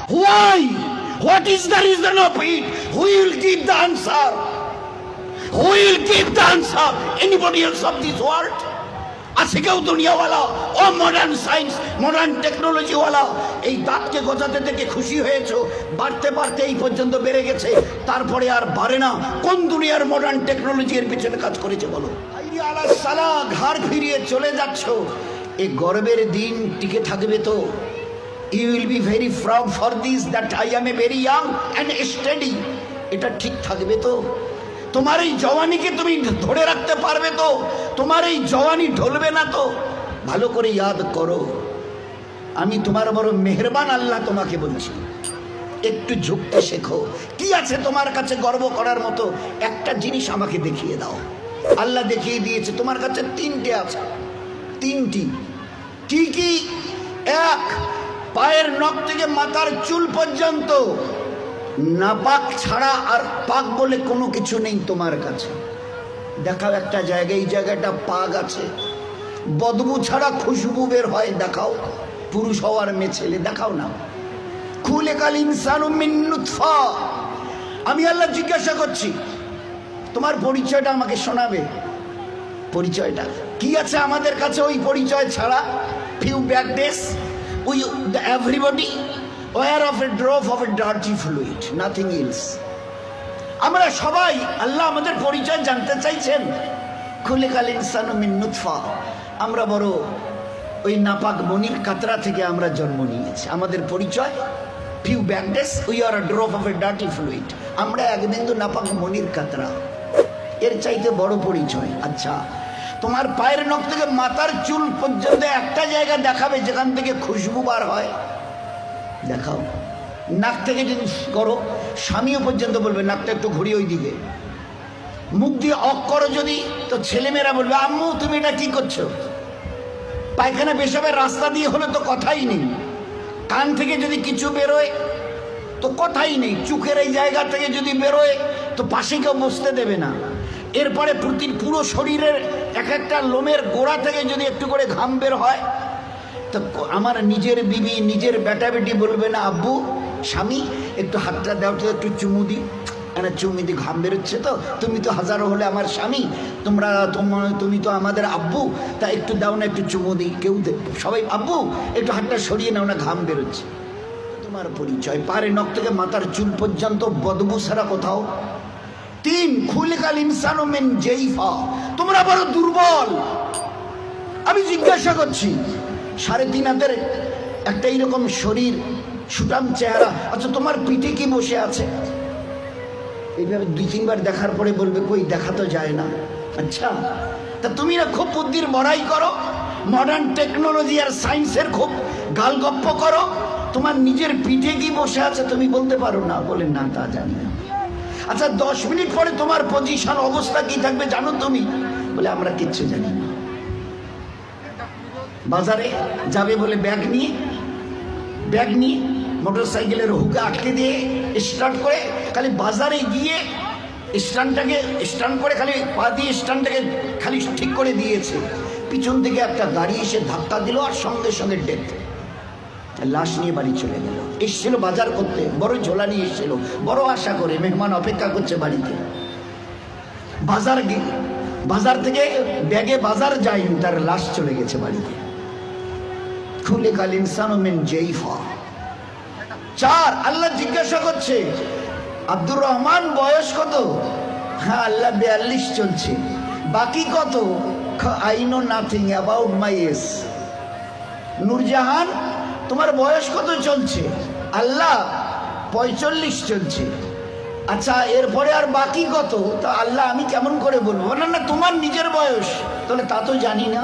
Why? What is the reason of it? Who will give the answer? Who will give the answer? Anybody else of this world? আছে কেউ দুনিয়াওয়ালা ও modern science modern টেকনোলজিওয়ালা এই দাঁতকে গজাতে থেকে খুশি হয়েছো? বাড়তে বাড়তে এই পর্যন্ত বেড়ে গেছে, তারপরে আর বাড়ে না। কোন দুনিয়ার মডার্ন টেকনোলজি এর পিছনে কাজ করেছে বলো? সালা ঘাড় ফিরিয়ে চলে যাচ্ছ, এই গর্বের দিন টিকে থাকবে তো? You will be very proud for this that I am a very young and steady. এটা ঠিক থাকবে তো? তোমার এই জওয়ানিকে তুমি ধরে রাখতে পারবে তো? তোমার এই জওয়ানি ঢলবে না তো? ভালো করে ইয়াদ করো, আমি তোমার বড় মেহেরবান আল্লাহ তোমাকে বলছি, একটু ঝুঁকতে শেখো। কি আছে তোমার কাছে গর্ব করার মতো? একটা জিনিস আমাকে দেখিয়ে দাও। আল্লাহ দেখিয়ে দিয়েছে তোমার কাছে তিনটে আছে, তিনটি। কি কি? এক, পায়ের নখ থেকে মাথার চুল পর্যন্ত নাপাক ছাড়া আর পাক বলে কোনো কিছু নেই তোমার কাছে। দেখাও একটা জায়গায়, এই জায়গাটা পাক আছে, বদবু ছাড়া খুশবু বের হয়, দেখাও। পুরুষ হওয়ার মেয়ে ছেলে দেখাও না। খুলিকাল ইনসানু মিন নুতফা। আমি আল্লাহ জিজ্ঞাসা করছি, তোমার পরিচয়টা আমাকে শোনাবে। পরিচয়টা কি আছে আমাদের কাছে ওই পরিচয় ছাড়া? Few back dress everybody aware of a drop of a dirty fluid, nothing else. আমরা সবাই, আল্লাহ আমাদের পরিচয় জানতে চাইছেন। খুলিকাল ইনসানু মিন নুতফা। আমরা বড় ওই নাপাক মনির কাতরা থেকে আমরা জন্ম নিয়েছি। আমাদের পরিচয় few back dress we are a drop of a dirty fluid. আমরা এক বিন্দু নাপাক মনির কাতরা, এর চাইতে বড় পরিচয়। আচ্ছা, তোমার পায়ের নখ থেকে মাথার চুল পর্যন্ত একটা জায়গা দেখাবে যেখান থেকে খুশবু বার হয়, দেখাও। নাক থেকে যদি করো, স্বামীও পর্যন্ত বলবে নাকটা একটু ঘুরিয়ে ওই দিকে। মুখ দিয়ে অক করো যদি, তো ছেলেমেয়েরা বলবে আম্মু তুমি এটা কি করছো? পায়খানা পেশাবের রাস্তা দিয়ে হলে তো কথাই নেই। কান থেকে যদি কিছু বেরোয় তো কথাই নেই। চোখের এই জায়গা থেকে যদি বেরোয় তো পাশে কেউ বসতে দেবে না। এরপরে পুরো শরীরের এক একটা লোমের গোড়া থেকে যদি একটু করে ঘাম বের হয়, তো আমার নিজের বিবি, নিজের বেটা বেটি বলবে না আব্বু, স্বামী একটু হাতটা দাও তো, একটু চুমু দি। চুমু দি, ঘাম বেরোচ্ছে তো, তুমি তো হাজারো হলে আমার স্বামী, তুমি তো আমাদের আব্বু, তা একটু দাও না, একটু চুমু দিই। কেউ সবাই আব্বু একটু হাতটা সরিয়ে নাও না, ঘাম বেরোচ্ছে। তোমার পরিচয় পায়ের নখ থেকে মাথার চুল পর্যন্ত বদবু ছাড়া কোথাও। তিন, খুলিকাল ইনসানু মিন জাইফা। তোমরা বড় দুর্বল। আমি জিজ্ঞাসা করছি, 3.5 হাতের একটা এইরকম শরীর, সুটাম চেহারা, আচ্ছা তোমার পিঠে কি বসে আছে? এইভাবে 2-3 বার দেখার পরে বলবে কই, দেখা তো যায় না। আচ্ছা, তা তুমি না খুব বুদ্ধির বড়াই করো, মডার্ন টেকনোলজি আর সায়েন্সের খুব গালগপ্প করো, তোমার নিজের পিঠে কি বসে আছে তুমি বলতে পারো না? বলে না, তা জানি না। আচ্ছা 10 মিনিট পরে তোমার পজিশন অবস্থা কি থাকবে জানো তুমি? বলে আমরা কিচ্ছু জানি না। বাজারে যাবে বলে ব্যাগ নিয়ে মোটর সাইকেলের হুকে আটকে দিয়ে স্টার্ট করে খালি বাজারে গিয়ে স্ট্যান্ড করে খালি পা দিয়ে স্ট্যান্ডটাকে খালি ঠিক করে দিয়েছে। পিছন থেকে একটা গাড়ি এসে ধাক্কা দিল আর সঙ্গে সঙ্গে ডেথ। লাশ নিয়ে বাড়ি চলে গেল। এসছিল বাজার করতে, বড় ঝোলা নিয়ে এসছিল, বড় আশা করে মেহমান অপেক্ষা করছে বাড়িতে। বাজার থেকে ব্যাগে বাজার যায়নি, তার লাশ চলে গেছে বাড়িতে। খুলিকাল ইনসানু মিন জাইফা। 4, আল্লাহ জিজ্ঞাসা করছে আব্দুর রহমান বয়স কত? হ্যাঁ আল্লাহ 42 চলছে। বাকি কত? I know nothing about my age. Nurjahan তোমার বয়স কত চলছে? আল্লাহ 45 চলছে। আচ্ছা এরপরে আর বাকি কত? তা আল্লাহ আমি কেমন করে বলবো? না তোমার নিজের বয়স। তাহলে তা তো জানি না।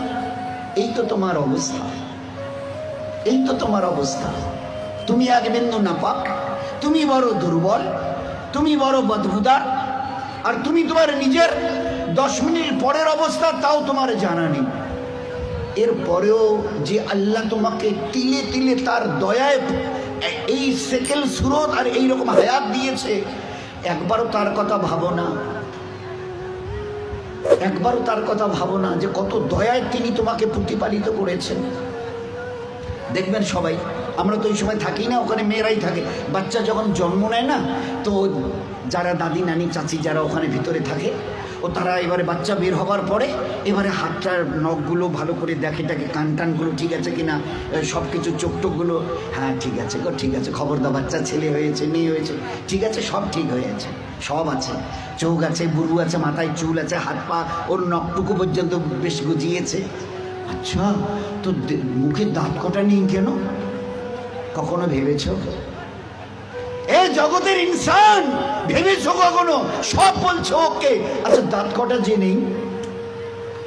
এই তো তোমার অবস্থা, এই তো তোমার অবস্থা। তুমি এক বিন্দু নাপাক, তুমি বড় দুর্বল, তুমি বড় বদবুদার, আর তুমি তোমার নিজের 10 মিনিট পরের অবস্থা তাও তোমার জানা নেই। এরপরেও যে আল্লাহ তোমাকে তিলে তিলে তার দয়ায় এই সেকেল সুরত আর এইরকম হায়াত দিয়েছে, একবারও তার কথা ভাবো না। একবারও তার কথা ভাবো না যে কত দয়ায় তিনি তোমাকে প্রতিপালিত করেছেন। দেখবেন সবাই আমরা তো ওই সময় থাকি না, ওখানে মেয়েরাই থাকে। বাচ্চা যখন জন্ম নেয় না, তো যারা দাদি নানি চাচি যারা ওখানে ভিতরে থাকে, ও তারা এবারে বাচ্চা বের হবার পরে এবারে হাতটার নখগুলো ভালো করে দেখে টাকে, কান টানগুলো ঠিক আছে কিনা, সব কিছু চোখ টোকগুলো, হ্যাঁ ঠিক আছে গো ঠিক আছে, খবরদার বাচ্চা ছেলে হয়েছে মেয়ে হয়েছে ঠিক আছে, সব ঠিক হয়েছে, সব আছে, চোখ আছে, বুরু আছে, মাথায় চুল আছে, হাত পা ওর নখটুকু পর্যন্ত বেশ গজিয়েছে। আচ্ছা, তো মুখে দাঁত কটা নেই কেন? কখনো ভেবেছ? এ জগতের ইনসান, ভেবেছো কখনো? সব বলছো ওকে, আচ্ছা দাঁত কটা যে নেই?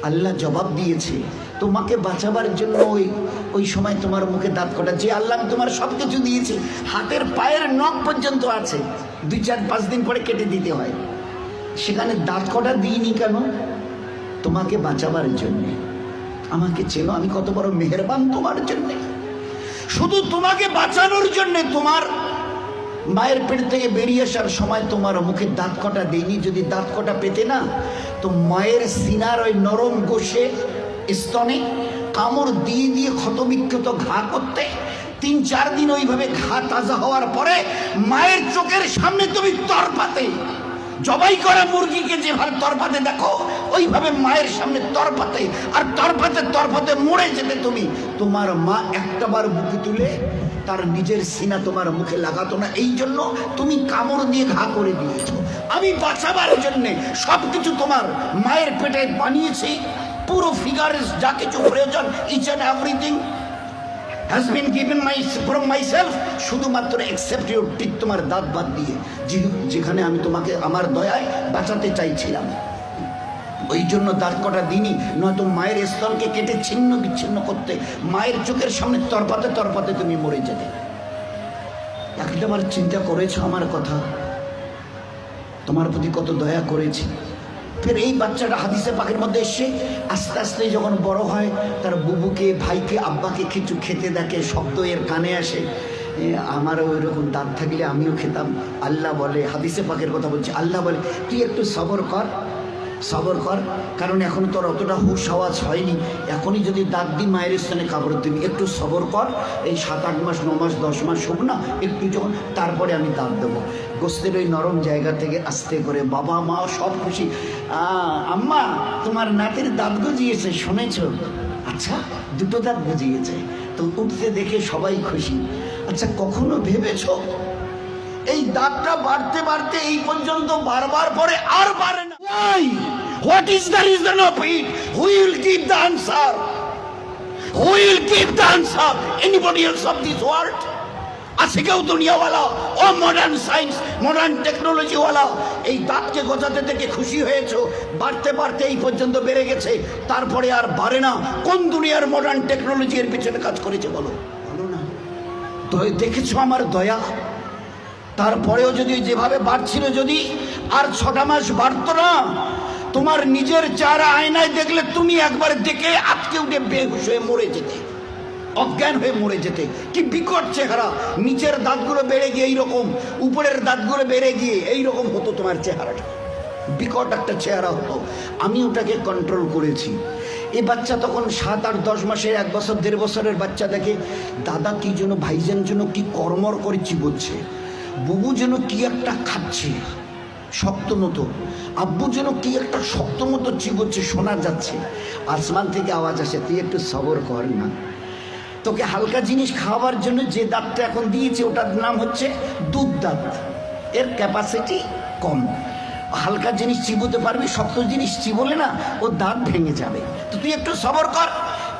আল্লাহ জবাব দিয়েছে তোমাকে বাঁচাবার জন্য। ওই সময় তোমার মুখে দাঁত কটা, যে আল্লাহ তোমার সব কিছু দিয়েছি, হাতের পায়ের নখ পর্যন্ত আছে, 2-4-5 দিন পরে কেটে দিতে হয়, সেখানে দাঁত কটা দিইনি কেন? তোমাকে বাঁচাবার জন্যে। আমাকে চেনো আমি কত বড় মেহেরবান তোমার জন্যে, শুধু তোমাকে বাঁচানোর জন্যে। তোমার মায়ের পেট থেকে বেরিয়ে আসার সময় তোমার মুখে দাঁত কটা দেয়নি। যদি দাঁত কটা পেতে না, তো মায়ের সিনার ওই নরম গোশে স্তনে কামড় দিয়ে দিয়ে ক্ষতবিক্ষত ঘা করতে, 3-4 দিন ওইভাবে ঘা তাজা হওয়ার পরে মায়ের চোখের সামনে তুমি তরপাতে, জবাই করা মুরগিকে যেভাবে তরপাতে দেখো, ওইভাবে মায়ের সামনে তরপাতে, আর তরপাতে তরপাতে মরে যেতে তুমি। তোমার মা একটাবার বুকে তুলে তার নিজের সিনা তোমার মুখে লাগাতো না, এই জন্য তুমি কামড় দিয়ে ঘা করে দিয়েছো। আমি বাঁচাবার জন্যে সব কিছু তোমার মায়ের পেটে বানিয়েছি, পুরো ফিগারের যা কিছু প্রয়োজন, each and everything has been given from myself, শুধুমাত্র except your teeth, তোমার দাঁত বাদ দিয়ে, যেখানে আমি তোমাকে আমার দয়ায় বাঁচাতে চাইছিলাম, ওই জন্য দাঁত কটা দিনই, নয়তো মায়ের স্তনকে কেটে ছিন্ন বিচ্ছিন্ন করতে, মায়ের চোখের সামনে তরপাতে তরপাতে তুমি মরে যেতে। একটাবার চিন্তা করেছো আমার কথা? তোমার প্রতি কত দয়া করেছি। ফের এই বাচ্চাটা হাদিসে পাকের মধ্যে এসে আস্তে আস্তে যখন বড় হয়, তার বুবুকে, ভাইকে, আব্বাকে কিছু খেতে দেখে, শব্দ এর কানে আসে, আমারও ওই রকম দাঁত থাকলে আমিও খেতাম। আল্লাহ বলে, হাদিসে পাকের কথা বলছি, আল্লাহ বলে তুই একটু সবর কর, সবর কর, কারণ এখন তোর অতটা হুশ আওয়াজ হয়নি, এখনই যদি দাঁত দিই মায়ের স্থানে কাপড় দিবি, একটু সবর কর, এই 7-8 মাস 9 মাস 10 মাস হোক না, একটু যখন, তারপরে আমি দাঁত দেবো। গোস্তের ওই নরম জায়গা থেকে আস্তে করে বাবা মা সব খুশি, আম্মা তোমার নাতির দাঁত গজিয়েছে শুনেছ? আচ্ছা, 2টো দাঁত গজিয়েছে, তো উঠতে দেখে সবাই খুশি। আচ্ছা কখনো ভেবেছো এই দাঁতটা বাড়তে বাড়তে এই পর্যন্ত বারবার পরে আর বাড়ে না? Why? What is the reason of it? Who will give the answer? Who will give the answer? Anybody else of this world? আছে কেউ দুনিয়াওয়ালা, ও মডার্ন সায়েন্স মডার্ন টেকনোলজিওয়ালা, এই দাঁতকে গজাতে থেকে খুশি হয়েছো? বাড়তে বাড়তে এই পর্যন্ত বেড়ে গেছে, তারপরে আর বাড়ে না। কোন দুনিয়ার মডার্ন টেকনোলজি এর পিছনে কাজ করেছে বলো? বলো না। তো দেখেছো আমার দয়া? তারপরেও যদি যেভাবে বাড়ছিল, যদি আর 6টা মাস বাড়তো না, তোমার নিজের চেহারা আয়নায় দেখলে তুমি একবার দেখে আটকে উঠে বেহুশ হয়ে মরে যেতে, অজ্ঞান হয়ে মরে যেতে। কি বিকট চেহারা, নিচের দাঁতগুলো বেড়ে গিয়ে এইরকম, উপরের দাঁতগুলো বেড়ে গিয়ে এইরকম হতো তোমার চেহারাটা, বিকট একটা চেহারা হতো। আমি ওটাকে কন্ট্রোল করেছি। এই বাচ্চা তখন 7-8-10 মাসের, 1 বছর 1.5 বছরের বাচ্চা দেখে দাদা কি যেন, ভাইজান যেন কি কর্মর করে চিবোচ্ছে, বুবু যেন কি একটা খাচ্ছে শক্ত মতো, আব্বু যেন কি একটা শক্ত মতো চিবোচ্ছে, শোনা যাচ্ছে। আসমান থেকে আওয়াজ আসে, তুই একটু সবর কর না, তোকে হালকা জিনিস খাওয়াবার জন্য যে দাঁতটা এখন দিয়েছে ওটার নাম হচ্ছে দুধ দাঁত, এর ক্যাপাসিটি কম, হালকা জিনিস চিবোতে পারবি, শক্ত জিনিস চিবোলে না ও দাঁত ভেঙে যাবে, তো তুই একটু সবর কর।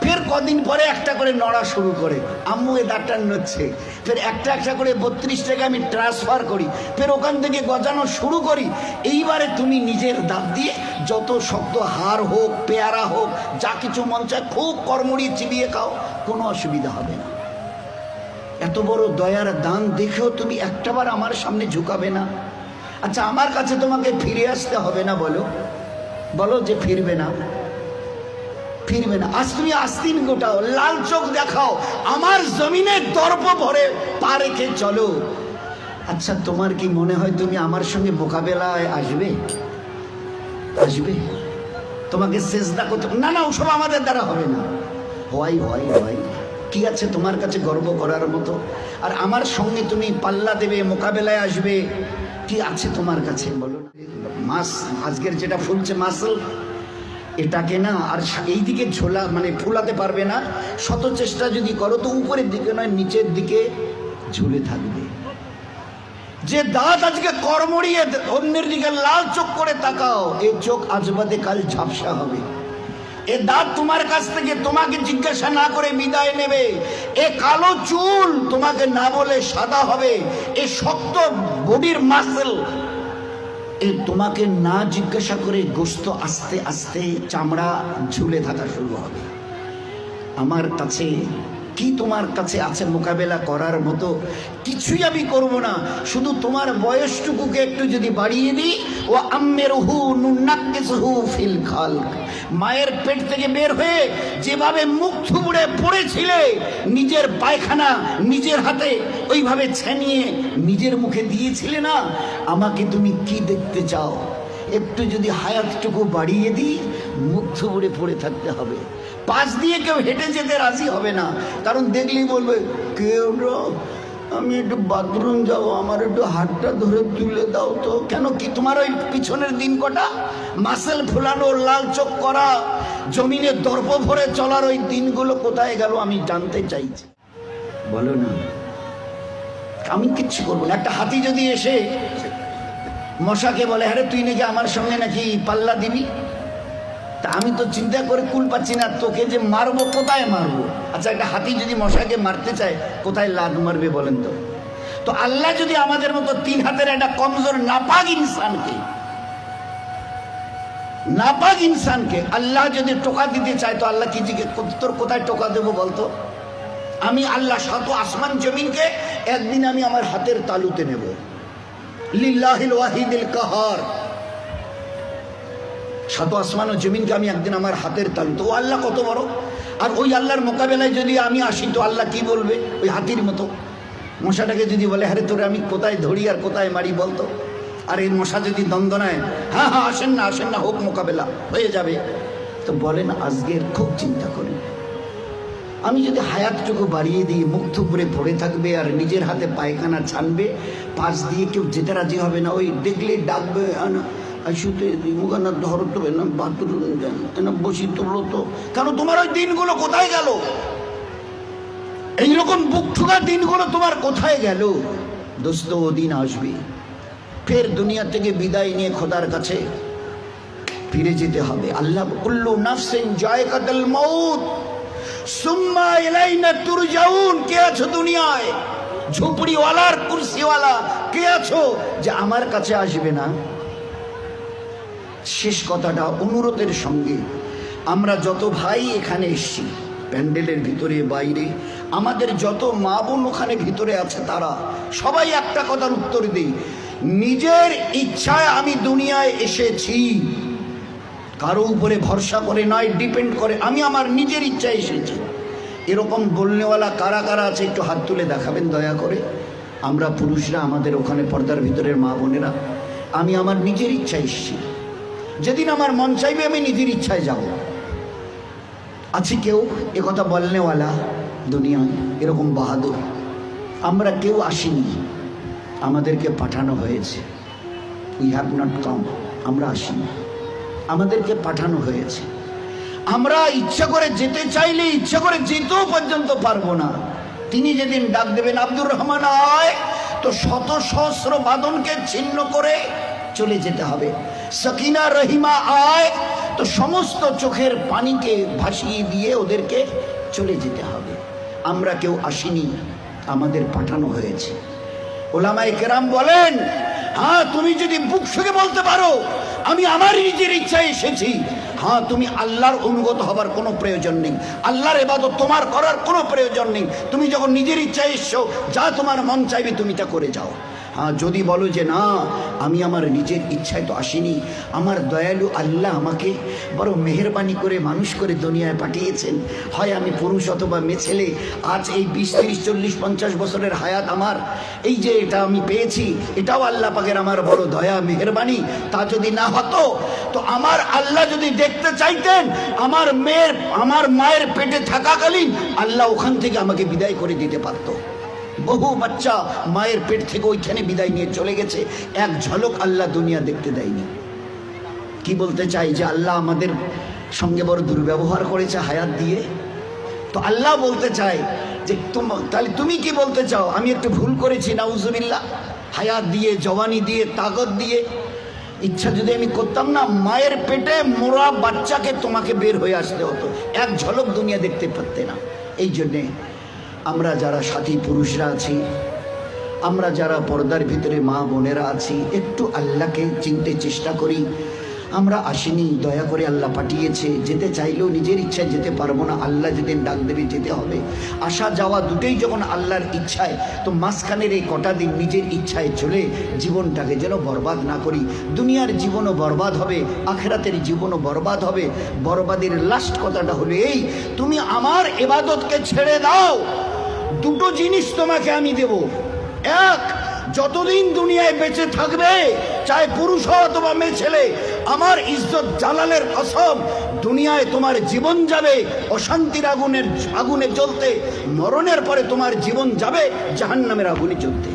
ফের কদিন পরে একটা করে নড়া শুরু করে, আম্মু এ দাঁতটা নড়ছে, ফের একটা একটা করে 32 টাকা আমি ট্রান্সফার করি, ফের ওখান থেকে গজানো শুরু করি। এইবারে তুমি নিজের দাঁত দিয়ে যত শক্ত হাড় হোক, পেয়ারা হোক, যা কিছু মন চায় খুব কর্মড়িয়ে চিবিয়ে খাও, কোনো অসুবিধা হবে না। এত বড় দয়ার দান দেখেও তুমি একটাবার আমার সামনে ঝুঁকাবে না? আচ্ছা আমার কাছে তোমাকে ফিরে আসতে হবে না? বলো বলো যে ফিরবে না, ফিরবে না। আজ তুমি আস্তিন গোটাও, লাল চোখ দেখাও, আমার জমিনে দর্প ভরে পা রেখে চলো। আচ্ছা তোমার কি মনে হয় তুমি আমার সঙ্গে মোকাবেলায় আসবে? আসবে? তোমাকে সেজদা করতে, না না ওসব আমাদের দ্বারা হবে না। হয় হয় হয় কি আছে তোমার কাছে গর্ব করার মতো? আর আমার সঙ্গে তুমি পাল্লা দেবে, মোকাবেলায় আসবে, কি আছে তোমার কাছে বলো? মাস আজকের যেটা ফুলছে মাসল, এটাকে না আর এই দিকে ঝোলা মানে ফুলাতে পারবে না। শত চেষ্টা যদি করো তো উপরের দিকে নয় নিচের দিকে ঝুলে থাকবে। যে দাঁত আজকে কর্মড়িয়ে অন্যের দিকে লাল চোখ করে তাকাও, এই চোখ আজ বাদে কাল ঝাপসা হবে। এ দাঁত তোমার কাছ থেকে তোমাকে জিজ্ঞাসা না করে বিদায় নেবে। এ কালো চুল তোমাকে না বলে সাদা হবে। এ শক্ত বডির মাসল এ তোমাকে না জিজ্ঞাসা করে গোস্ত আস্তে আস্তে চামড়া ঝুলে থাকা শুরু হবে। আমার কাছে কি তোমার কাছে আছে মোকাবেলা করার মতো? কিছুই আমি করব না, শুধু তোমার বয়সটুকুকে একটু যদি বাড়িয়ে দিই। ও আম্মেরহু নুন্নাক্কিসহু ফিল খালক, মায়ের পেট থেকে বের হয়ে যেভাবে মুখ থুবড়ে পড়েছিলে, নিজের পায়খানা নিজের হাতে ওইভাবে ছেনিয়ে নিজের মুখে দিয়েছিলে না, আমাকে তুমি কি দেখতে চাও? একটু যদি হায়াতটুকু বাড়িয়ে দিই, মুখ থুবড়ে পড়ে থাকতে হবে। পাশ দিয়ে কেউ হেঁটে যেতে রাজি হবে না, কারণ দেখলেই বলবে কেউ আমি একটু বাথরুম যাবো, আমার একটু হাতটা ধরে তুলে দাও তো। কেন কি তোমার ওই পিছনের দিন কটা মাসেল ফুলানো, লাল চোখ করা, জমিনে দর্প ভরে চলার ওই দিনগুলো কোথায় গেল আমি জানতে চাইছি। বলো না, আমি কিচ্ছু করবো না। একটা হাতি যদি এসে মশাকে বলে আরে তুই নাকি আমার সঙ্গে নাকি পাল্লা দিবি, তা আমি তো চিন্তা করে কুল পাচ্ছি না, তোকে যে মারবো কোথায় মারবো? আচ্ছা, একটা হাতি যদি মশাকে মারতে চায় কোথায় লাদ মারবে বলেন তো? তো আল্লাহ যদি আমাদের মতো 3 হাতের একটা কমজোর নাপাক ইনসানকে আল্লাহ যদি টোকা দিতে চায়, তো আল্লাহ কি জিজ্ঞেস তোর কোথায় টোকা দেবো বলতো? আমি আল্লাহ শত আসমান জমিনকে একদিন আমি আমার হাতের তালুতে নেব। লিল্লাহিল ওয়াহিদিল কাহার, শত আসমান ও জমিনকে আমি একদিন আমার হাতের তালুতে। ও আল্লাহ কত বড়! আর ওই আল্লাহর মোকাবেলায় যদি আমি আসি তো আল্লাহ কি বলবে? ওই হাতির মতো মশাটাকে যদি বলে আরে তোরে আমি কোথায় ধরি আর কোথায় মারি বলতো? আর এই মশা যদি দ্বন্দ্ব নেয়, হ্যাঁ হ্যাঁ আসেন না, হোক মোকাবেলা হয়ে যাবে। তো বলেন আজকের খুব চিন্তা করেন, আমি যদি হায়াতটুকু বাড়িয়ে দিই, মুখ থুবড়ে পড়ে থাকবে আর নিজের হাতে পায়খানা ছানবে, পাশ দিয়ে কেউ যেতে রাজি হবে না। ওই দেখলে ডাকবে শুতে মুখানা ধরো তো না, বাথরুম না বসি তোলো তো। কেন তোমার ওই দিনগুলো কোথায় গেল? এইরকম বুক ঠুকা দিনগুলো তোমার কোথায় গেল? দোস্ত, ও দিন আসবে, ফের দুনিয়া থেকে বিদায় নিয়ে খোদার কাছে ফিরে যেতে হবে। আল্লাহ কুল্লু নাফসিন যায়কাতুল মাউত সুম্মা ইলাইনা তুরজাউন। কে আছো দুনিয়ায়? ঝুপড়িওয়ালার কুরসিওয়ালা কে আছো যে আমার কাছে আসবে না? শেষ কথাটা অনুরোধের সঙ্গে, আমরা যত ভাই এখানে এসছি, প্যান্ডেলের ভিতরে বাইরে, আমাদের যত মা বোন ওখানে ভিতরে আছে, তারা সবাই একটা কথার উত্তর দিই, নিজের ইচ্ছায় আমি দুনিয়ায় এসেছি, কারো উপরে ভরসা করে নয়, ডিপেন্ড করে। আমি আমার নিজের ইচ্ছায় এসেছি। এরকম বলনেওয়ালা কারা কারা আছে একটু হাত তুলে দেখাবেন দয়া করে। আমরা পুরুষরা, আমাদের ওখানে পর্দার ভিতরের মা বোনেরা, আমি আমার নিজের ইচ্ছায় এসেছি, যেদিন আমার মন চাইবে আমি নিজের ইচ্ছায় যাব। আছে কেউ একথা বলনেওয়ালা দুনিয়ায় এরকম বাহাদুর? আমরা কেউ আসিনি, আমাদেরকে পাঠানো হয়েছে। উই হ্যাভ নট কাম, আমরা আসিনি, আমাদেরকে পাঠানো হয়েছে। আমরা ইচ্ছা করে যেতে চাইলে ইচ্ছা করে যেতেও পর্যন্ত পারবো না। তিনি যেদিন ডাক দেবেন আব্দুর রহমান আয়, তো শত সহস্র বাঁধনকে ছিন্ন করে চলে যেতে হবে। সকিনা রহিমা আয়, তো সমস্ত চোখের পানিকে ভাসিয়ে দিয়ে ওদেরকে চলে যেতে হবে। আমরা কেউ আসিনি, আমাদের পাঠানো হয়েছে। ওলামায়ে কেরাম বলেন, হ্যাঁ তুমি যদি বুক ফুঁকে বলতে পারো আমি আমার নিজের ইচ্ছায় এসেছি, হ্যাঁ তুমি আল্লাহর অনুগত হবার কোনো প্রয়োজন নেই, আল্লাহর ইবাদত তোমার করার কোনো প্রয়োজন নেই। তুমি যখন নিজের ইচ্ছায় এসছো, যা তোমার মন চাইবে তুমি তা করে যাও। হ্যাঁ, যদি বলো যে না আমি আমার নিজের ইচ্ছায় তো আসিনি, আমার দয়ালু আল্লাহ আমাকে বড় মেহেরবানি করে মানুষ করে দুনিয়ায় পাঠিয়েছেন, হয় আমি পুরুষ অথবা মেয়ে ছেলে, আজ এই 20, 30, 40, 50 বছরের হায়াত আমার, এই যে এটা আমি পেয়েছি, এটাও আল্লাহ পাকের আমার বড় দয়া মেহেরবানি। তা যদি না হতো তো আমার আল্লাহ যদি দেখতে চাইতেন আমার মায়ের পেটে থাকাকালীন আল্লাহ ওখান থেকে আমাকে বিদায় করে দিতে পারতো। বহু বাচ্চা মায়ের পেট থেকে ওইখানে বিদায় নিয়ে চলে গেছে, এক ঝলক আল্লাহ দুনিয়া দেখতে দেয়নি। কি বলতে চাই যে আল্লাহ আমাদের সঙ্গে বড় দুর্ব্যবহার করেছে হায়াত দিয়ে। তো আল্লাহ বলতে চায় যে তাহলে তুমি কি বলতে চাও আমি একটু ভুল করেছি? নাউজুবিল্লাহ। হায়াত দিয়ে, জওয়ানি দিয়ে, তাকত দিয়ে, ইচ্ছা যদি আমি করতাম না, মায়ের পেটে মোরা বাচ্চাকে তোমাকে বের হয়ে আসতে হতো, এক ঝলক দুনিয়া দেখতে পারতে না। এই জন্যে আমরা যারা সাথী পুরুষরা আছি, আমরা যারা পর্দার ভিতরে মা বোনেরা আছি, একটু আল্লাহকে চিনতে চেষ্টা করি। আমরা আসিনি, দয়া করে আল্লাহ পাঠিয়েছে। যেতে চাইলেও নিজের ইচ্ছায় যেতে পারবো না, আল্লাহ যেদিন ডাক দেবে যেতে হবে। আসা যাওয়া দুটোই যখন আল্লাহর ইচ্ছায়, তো মাঝখানের এই কটা দিন নিজের ইচ্ছায় চলে জীবনটাকে যেন বরবাদ না করি। দুনিয়ার জীবনও বরবাদ হবে, আখেরাতের জীবনও বরবাদ হবে। বরবাদের লাস্ট কথাটা হলো এই, তুমি আমার ইবাদতকে ছেড়ে দাও, দুটো জিনিস তোমাকে আমি দেব। এক, যতদিন দুনিয়ায় বেঁচে থাকবে, চাहे পুরুষ হও অথবা মেয়ে ছেলে, আমার ইজ্জত জালালের কসম, দুনিয়ায় তোমার জীবন যাবে অশান্তির আগুনে জ্বলতে, মরণের পরে তোমার জীবন যাবে জাহান্নামের আগুনে জ্বলতে।